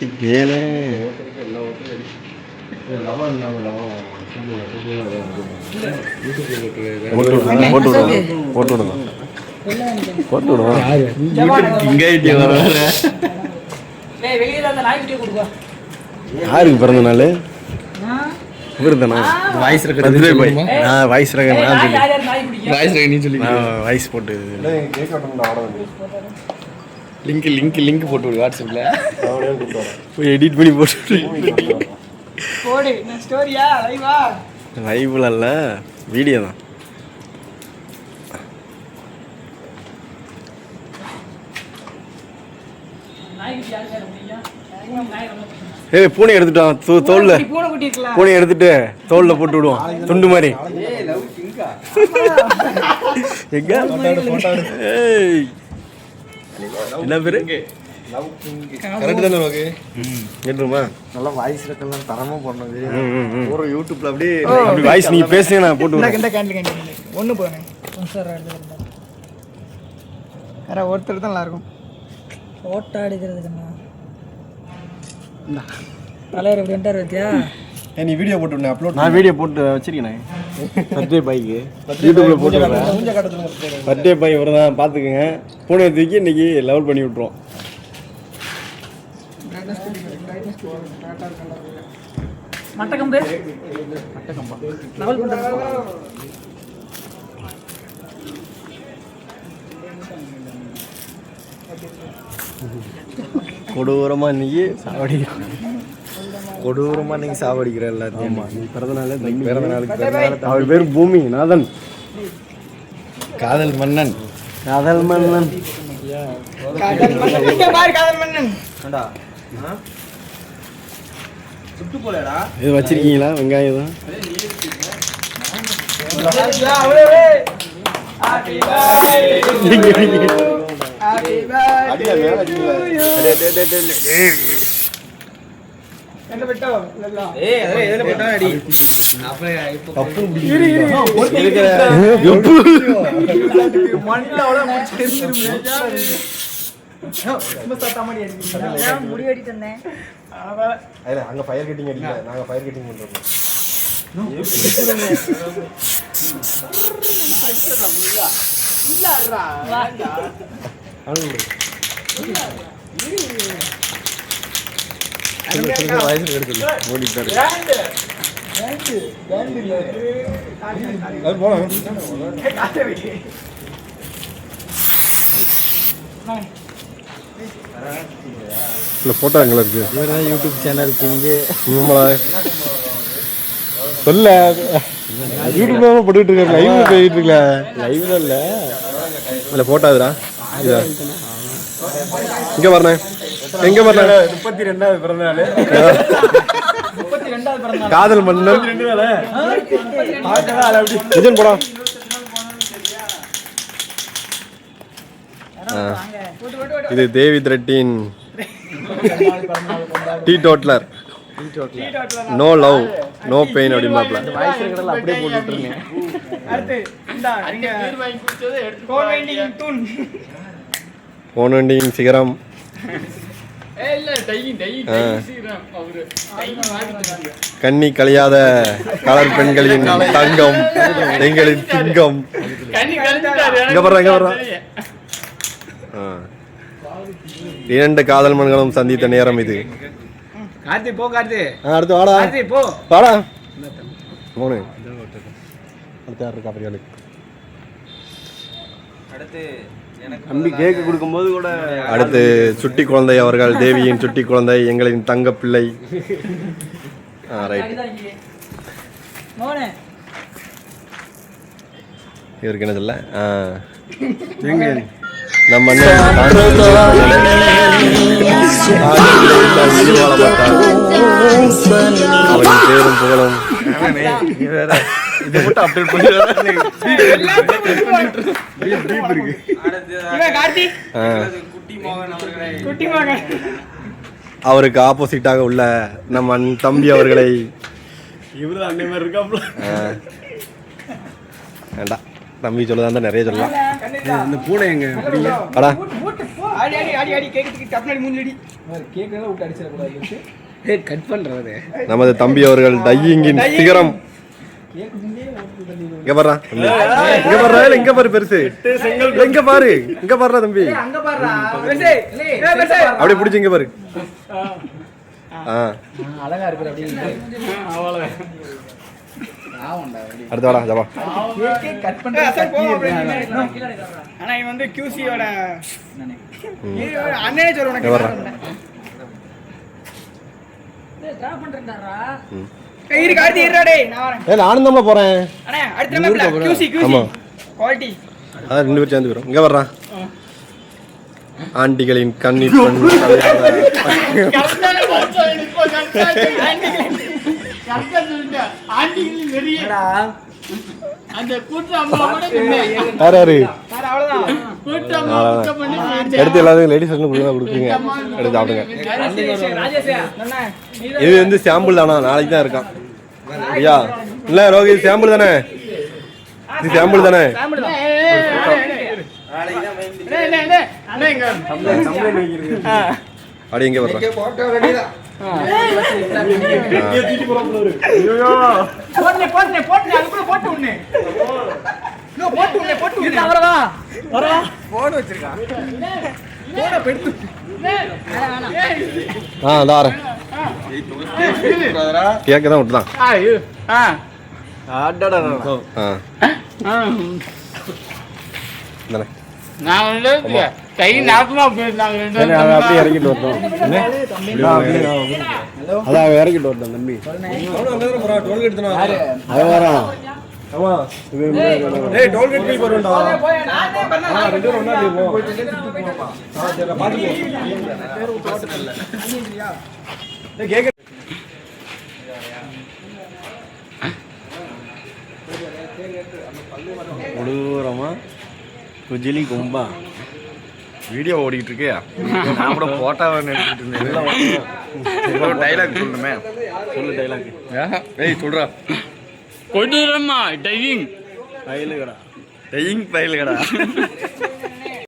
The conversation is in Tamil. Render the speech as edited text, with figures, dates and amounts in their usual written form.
ஏழு போட்டு விடுவோம் போட்டு விடுவோம் யாருக்கு பிறந்த நாள் இவரு தானா வாய்ஸ் ரெக்கார்ட் வாய்ஸ் ரெக்கார்ட் நீ சொல்லி வாய்ஸ் போட்டு லிங்க் போட்டு விடு வாட்ஸ்அப்ல போய் எடிட் பண்ணி போட்டு லைவ்ல இல்ல வீடியோ தான். ஏய் பூனை எடுத்துட்டான் தோல்ல பூனை எடுத்துட்டு தோல்ல போட்டு விடுவோம் துண்டு மாதிரி. எங்க என்ன பேரு கரெக்ட் தானே உனக்கு கேட்டுருமா? நல்லா வாய்ஸ் ரெக்கார்ட்லாம் தரமா போடணும் ஒரு யூடியூப்ல அப்படியே அப்படி வாய்ஸ் நீ பேசுங்க நான் போட்டு ஒன்று போனேன் வேற ஒருத்தர் தான் நல்லா இருக்கும் ஓட்ட அடிக்கிறதுக்குண்ணா தலைவர் எப்படி என்டர் வச்சியா? நீ வீடியோ போட்டு அப்லோட் நான் வீடியோ போட்டு வச்சிருக்கேன் பர்த்டே பாய்க்கு யூடியூப்ல போட்டு பர்த்டே பாய் இவர் தான் பார்த்துக்குங்க. பூனை தூக்கி இன்னைக்கு லெவல் பண்ணி விட்ருவோம். மட்டக்கம்பு லெவல் பண்ணுறோம். கொடூரமா இன்னைக்கு சாவடிக்கிற எல்லாத்தையும். நீ பிறந்த நாளுக்கு அவர் பேர் பூமி நாதன் காதல் மன்னன் இது வச்சிருக்கீங்களா வெங்காயம் தான்? அங்க ஃபயர் கட்டிங் அடிக்கல, நாங்க ஃபயர் கட்டிங் பண்றோம். போட்டோ எங்களை இருக்கு யூடியூப் சேனல் இங்கே சொல்ல யூடியூப்ல போட்டுக்கிட்டு இருக்க லைவ்ல போயிட்டு இருக்கல லைவ்ல இல்ல இல்ல போட்டாதுடா இதா இங்க வரணும் எங்க வரணும் 32வது பிறந்த நாள் காதல் மன்னன் நிஜன் போடா இது டேவிட் ரெட்டின் teetotaller no love no pain அப்படிமாப்ல அப்படியே போட்டுட்டு இருக்கேன். கோன்வெண்டியின் சிகரம் கண்ணி கழியாத கலர் பெண்களின் தங்கம் எங்களின் திங்கம். இங்க வர்றா இரண்டு காதல் மன்களும் சந்தித்த நேரம் இது. அடுத்து வாடா வாடா போனு அடுத்து யாரு காப்பரியாளு தம்பி கேக்கு கொடுக்கும்போது கூட அடுத்து சுட்டி குழந்தை அவர்கள் தேவியின் சுட்டி குழந்தை எங்களின் தங்க பிள்ளை. ரைட் இவருக்கு என்ன சொல்ல நம்ம அவரின் பேரும் புகழும் அவருக்கு ஆப்போசிட்டாக உள்ள நம்ம தம்பி அவர்களை வேண்டாம் தம்பி சொல்லதான் நிறைய சொல்லலாம். இந்த பூனை எங்க கட் பண்றது நமது தம்பி அவர்கள் டையிங்கின் சிகரம். இங்க பாரு தம்பி, இங்க பாரு, இங்க பாரு பெருசு, இங்க பாரு, இங்க பாருடா தம்பி, அப்படியே பிடிச்சி இங்க பாரு. அழகா இருக்கு அடுத்து வாடா ஜபா. ஆனா இவன் வந்து QC-யோட அண்ணனே சொல்லுவானே. நானும் தான் போறேன். அதான் 2 பேரும் சேர்ந்து போயிடும். இங்க வர்றான் ஆண்டிகளின் கண்ணீர் எடுத்து எல்லாரும் லேடிஸ் கொடுக்குறீங்க, எடுத்து சாப்பிடுங்க. இது வந்து சாம்பிள் தானா, நாளைக்கு தான் இருக்கான் ஐயா. இல்ல ரோஹித் சாம்பிள் தானே, இது சாம்பிள் தானே. அப்படி எங்க வர்றான் கேக்கதான் விட்டுதான். அப்படியே இறக்கிட்டு வரணும். அதான் இறக்கிட்டு வரணும் தம்பி. அது வரான். குஜிலி கும்பா வீடியோ ஓடிக்கிட்டு இருக்கியா? நான் கூட போட்டாவை எடுத்துட்டு இருந்தேன். டைலாக் சொல்லுமே, சொல்லு டைலாக். ஏய் சொல்றா. கொடூரமா டைவிங் பயிலுகடா, டையிங் பயிலுகடா.